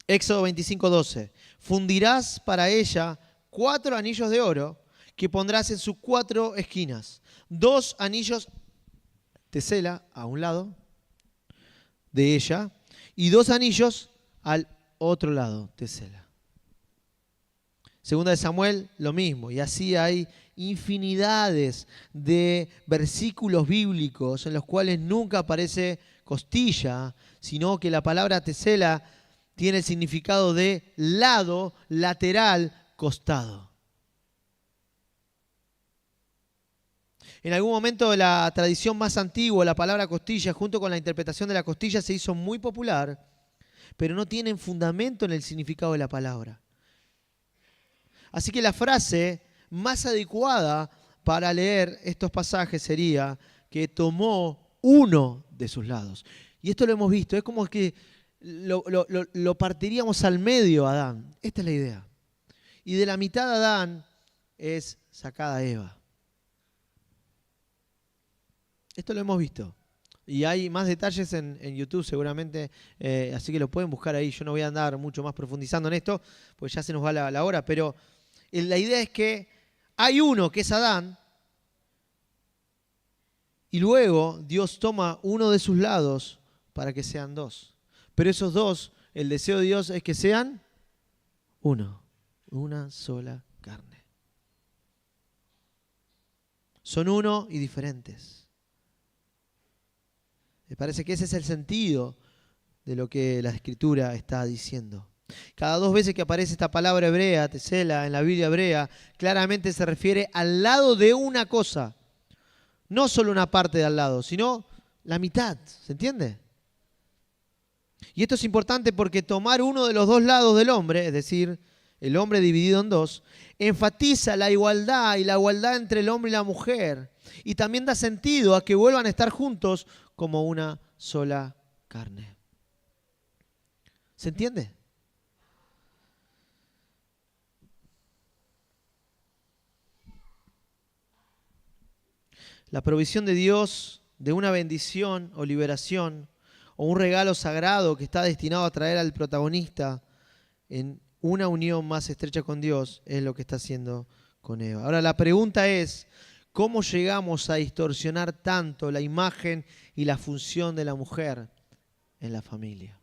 Éxodo 25:12. Fundirás para ella 4 anillos de oro que pondrás en sus 4 esquinas. 2 anillos tesela a un lado de ella y 2 anillos al otro lado tesela. Segunda de Samuel, lo mismo. Y así hay infinidades de versículos bíblicos en los cuales nunca aparece costilla, sino que la palabra tesela tiene el significado de lado, lateral, costado. En algún momento de la tradición más antigua, la palabra costilla, junto con la interpretación de la costilla, se hizo muy popular, pero no tienen fundamento en el significado de la palabra. Así que la frase más adecuada para leer estos pasajes sería que tomó uno de sus lados. Y esto lo hemos visto, es como que lo partiríamos al medio a Adán. Esta es la idea. Y de la mitad de Adán es sacada Eva. Esto lo hemos visto. Y hay más detalles en YouTube seguramente, así que lo pueden buscar ahí. Yo no voy a andar mucho más profundizando en esto, porque ya se nos va la hora, pero la idea es que hay uno que es Adán, y luego Dios toma uno de sus lados para que sean dos. Pero esos dos, el deseo de Dios es que sean uno, una sola carne. Son uno y diferentes. Me parece que ese es el sentido de lo que la Escritura está diciendo. Cada 2 veces que aparece esta palabra hebrea, tesela, en la Biblia hebrea, claramente se refiere al lado de una cosa. No solo una parte de al lado, sino la mitad. ¿Se entiende? Y esto es importante porque tomar uno de los dos lados del hombre, es decir, el hombre dividido en dos, enfatiza la igualdad y la igualdad entre el hombre y la mujer. Y también da sentido a que vuelvan a estar juntos como una sola carne. ¿Se entiende? La provisión de Dios de una bendición o liberación o un regalo sagrado que está destinado a traer al protagonista en una unión más estrecha con Dios es lo que está haciendo con Eva. Ahora la pregunta es, ¿cómo llegamos a distorsionar tanto la imagen y la función de la mujer en la familia?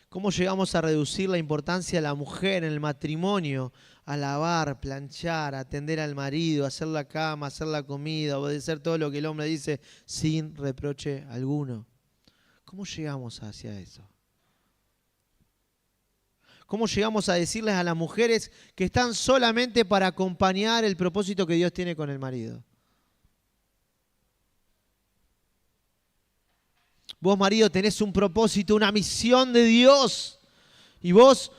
¿Cómo llegamos a reducir la importancia de la mujer en el matrimonio? A lavar, planchar, atender al marido, hacer la cama, hacer la comida, obedecer todo lo que el hombre dice sin reproche alguno. ¿Cómo llegamos hacia eso? ¿Cómo llegamos a decirles a las mujeres que están solamente para acompañar el propósito que Dios tiene con el marido? Vos, marido, tenés un propósito, una misión de Dios y vos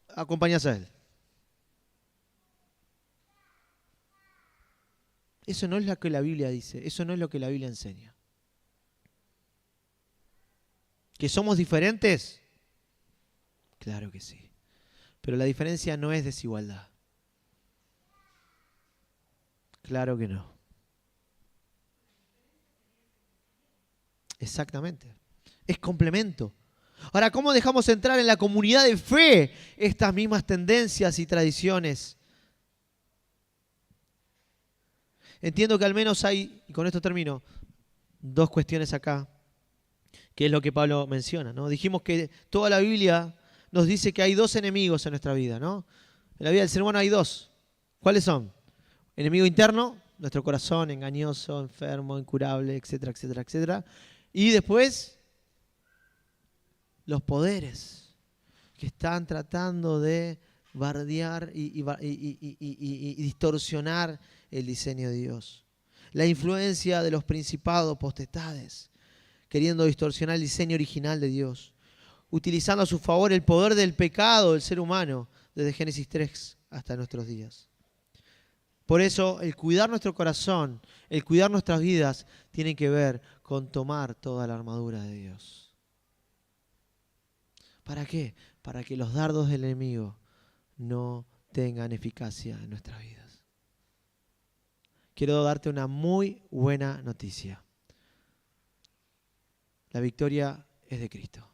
acompañás a Él. Eso no es lo que la Biblia dice, eso no es lo que la Biblia enseña. ¿Que somos diferentes? Claro que sí. Pero la diferencia no es desigualdad. Claro que no. Exactamente. Es complemento. Ahora, ¿cómo dejamos entrar en la comunidad de fe estas mismas tendencias y tradiciones? Entiendo que al menos hay, y con esto termino, 2 cuestiones acá, que es lo que Pablo menciona, ¿no? Dijimos que toda la Biblia nos dice que hay 2 enemigos en nuestra vida, ¿no? En la vida del ser humano hay 2. ¿Cuáles son? Enemigo interno, nuestro corazón engañoso, enfermo, incurable, etcétera, etcétera, etcétera. Y después, los poderes que están tratando de bardear y distorsionar el diseño de Dios. La influencia de los principados, potestades, queriendo distorsionar el diseño original de Dios. Utilizando a su favor el poder del pecado del ser humano desde Génesis 3 hasta nuestros días. Por eso, el cuidar nuestro corazón, el cuidar nuestras vidas, tiene que ver con tomar toda la armadura de Dios. ¿Para qué? Para que los dardos del enemigo no tengan eficacia en nuestras vidas. Quiero darte una muy buena noticia. La victoria es de Cristo.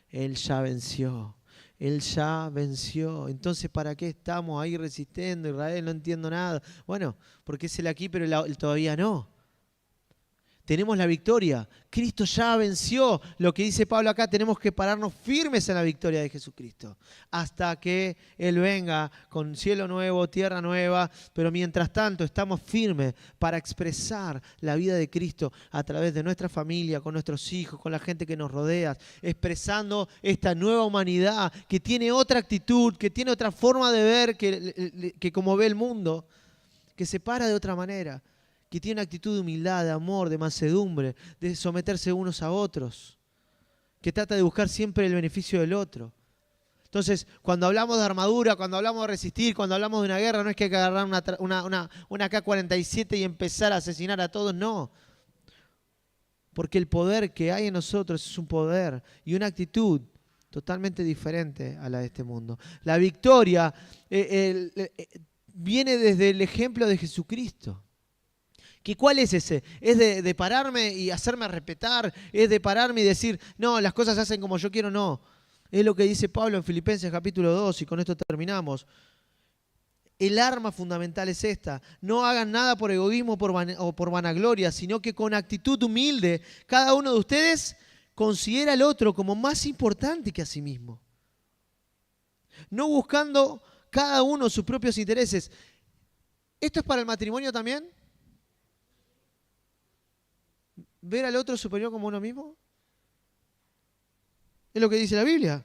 Él ya venció. Él ya venció. Entonces, ¿para qué estamos ahí resistiendo? Israel, no entiendo nada. Bueno, porque es Él aquí, pero Él todavía no. tenemos la victoria. Cristo ya venció. Lo que dice Pablo acá, tenemos que pararnos firmes en la victoria de Jesucristo hasta que Él venga con cielo nuevo, tierra nueva. Pero mientras tanto estamos firmes para expresar la vida de Cristo a través de nuestra familia, con nuestros hijos, con la gente que nos rodea, expresando esta nueva humanidad que tiene otra actitud, que tiene otra forma de ver que como ve el mundo, que se para de otra manera, que tiene una actitud de humildad, de amor, de mansedumbre, de someterse unos a otros, que trata de buscar siempre el beneficio del otro. Entonces, cuando hablamos de armadura, cuando hablamos de resistir, cuando hablamos de una guerra, no es que hay que agarrar una AK-47 y empezar a asesinar a todos, no. Porque el poder que hay en nosotros es un poder y una actitud totalmente diferente a la de este mundo. La victoria viene desde el ejemplo de Jesucristo. ¿Cuál es ese? ¿Es de pararme y hacerme respetar? ¿Es de pararme y decir, no, las cosas se hacen como yo quiero? No. Es lo que dice Pablo en Filipenses capítulo 2 y con esto terminamos. El arma fundamental es esta. No hagan nada por egoísmo o por vanagloria, sino que con actitud humilde cada uno de ustedes considera al otro como más importante que a sí mismo. No buscando cada uno sus propios intereses. ¿Esto es para el matrimonio también? ¿Ver al otro superior como uno mismo? Es lo que dice la Biblia.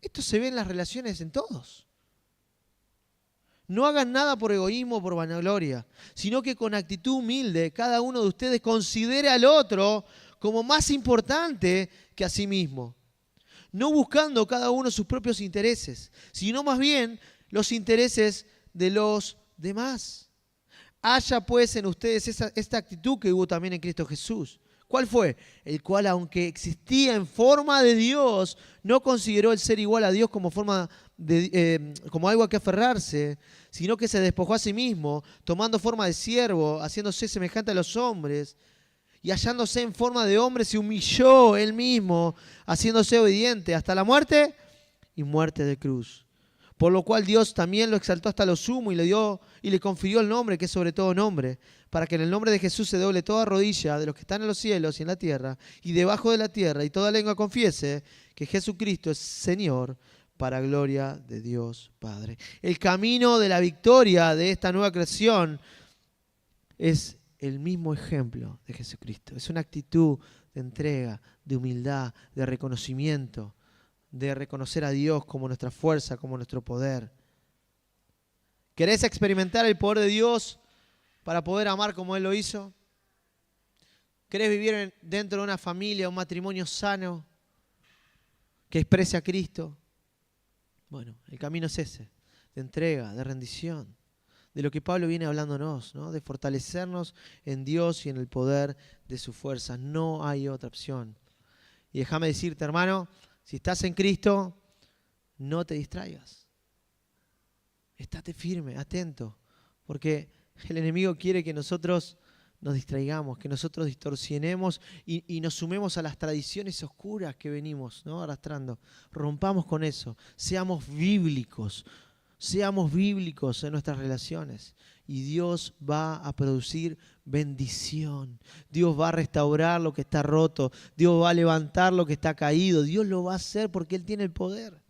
Esto se ve en las relaciones en todos. No hagan nada por egoísmo o por vanagloria, sino que con actitud humilde cada uno de ustedes considere al otro como más importante que a sí mismo. No buscando cada uno sus propios intereses, sino más bien los intereses de los demás. Haya pues en ustedes esta actitud que hubo también en Cristo Jesús. ¿Cuál fue? El cual, aunque existía en forma de Dios, no consideró el ser igual a Dios como como algo a que aferrarse, sino que se despojó a sí mismo, tomando forma de siervo, haciéndose semejante a los hombres, y hallándose en forma de hombre, se humilló él mismo, haciéndose obediente hasta la muerte y muerte de cruz. Por lo cual Dios también lo exaltó hasta lo sumo y le confirió el nombre que es sobre todo nombre, para que en el nombre de Jesús se doble toda rodilla de los que están en los cielos y en la tierra y debajo de la tierra, y toda lengua confiese que Jesucristo es Señor, para gloria de Dios Padre. El camino de la victoria de esta nueva creación es el mismo ejemplo de Jesucristo. Es una actitud de entrega, de humildad, de reconocimiento, de reconocer a Dios como nuestra fuerza, como nuestro poder. ¿Querés experimentar el poder de Dios para poder amar como Él lo hizo? ¿Querés vivir dentro de una familia, un matrimonio sano que exprese a Cristo? Bueno, el camino es ese, de entrega, de rendición, de lo que Pablo viene hablándonos, ¿no? De fortalecernos en Dios y en el poder de su fuerza. No hay otra opción. Y déjame decirte, hermano, si estás en Cristo, no te distraigas. Estate firme, atento, porque el enemigo quiere que nosotros nos distraigamos, que nosotros distorsionemos y nos sumemos a las tradiciones oscuras que venimos, ¿no? Arrastrando. Rompamos con eso, seamos bíblicos en nuestras relaciones y Dios va a producir bendición. Dios va a restaurar lo que está roto, Dios va a levantar lo que está caído, Dios lo va a hacer porque Él tiene el poder.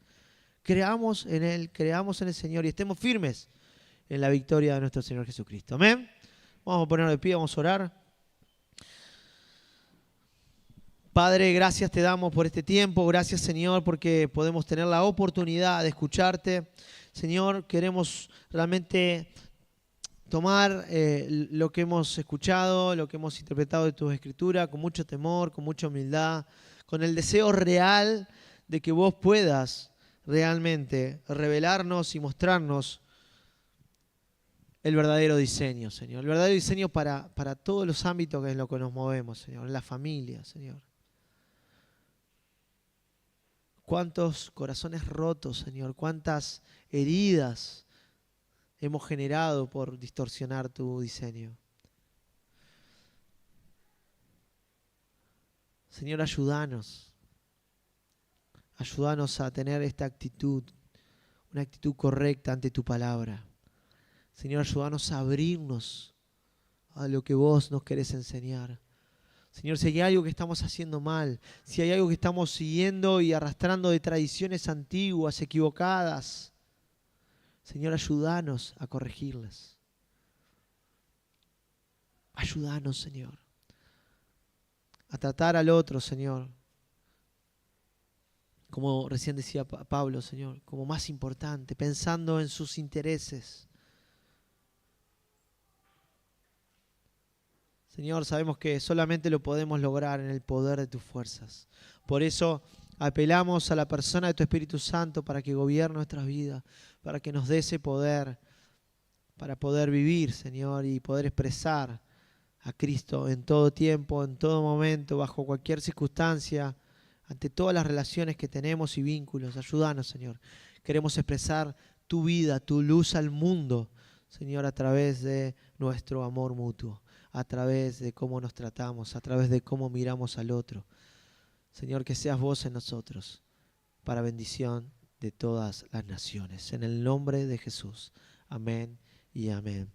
Creamos en Él, creamos en el Señor y estemos firmes en la victoria de nuestro Señor Jesucristo. Amén. Vamos a ponernos de pie, vamos a orar. Padre, gracias te damos por este tiempo. Gracias, Señor, porque podemos tener la oportunidad de escucharte. Señor, queremos realmente tomar lo que hemos escuchado, lo que hemos interpretado de tu Escritura con mucho temor, con mucha humildad, con el deseo real de que vos puedas realmente revelarnos y mostrarnos el verdadero diseño, Señor. El verdadero diseño para todos los ámbitos en los que nos movemos, Señor. En la familia, Señor. Cuántos corazones rotos, Señor. Cuántas heridas hemos generado por distorsionar tu diseño. Señor, ayúdanos. Ayúdanos a tener esta actitud, una actitud correcta ante tu palabra. Señor, ayúdanos a abrirnos a lo que vos nos querés enseñar. Señor, si hay algo que estamos haciendo mal, si hay algo que estamos siguiendo y arrastrando de tradiciones antiguas, equivocadas, Señor, ayúdanos a corregirlas. Ayúdanos, Señor, a tratar al otro, Señor, como recién decía Pablo, Señor, como más importante, pensando en sus intereses. Señor, sabemos que solamente lo podemos lograr en el poder de tus fuerzas. Por eso apelamos a la persona de tu Espíritu Santo para que gobierne nuestras vidas, para que nos dé ese poder, para poder vivir, Señor, y poder expresar a Cristo en todo tiempo, en todo momento, bajo cualquier circunstancia, ante todas las relaciones que tenemos y vínculos. Ayúdanos, Señor. Queremos expresar tu vida, tu luz al mundo, Señor, a través de nuestro amor mutuo, a través de cómo nos tratamos, a través de cómo miramos al otro. Señor, que seas vos en nosotros, para bendición de todas las naciones. En el nombre de Jesús. Amén y amén.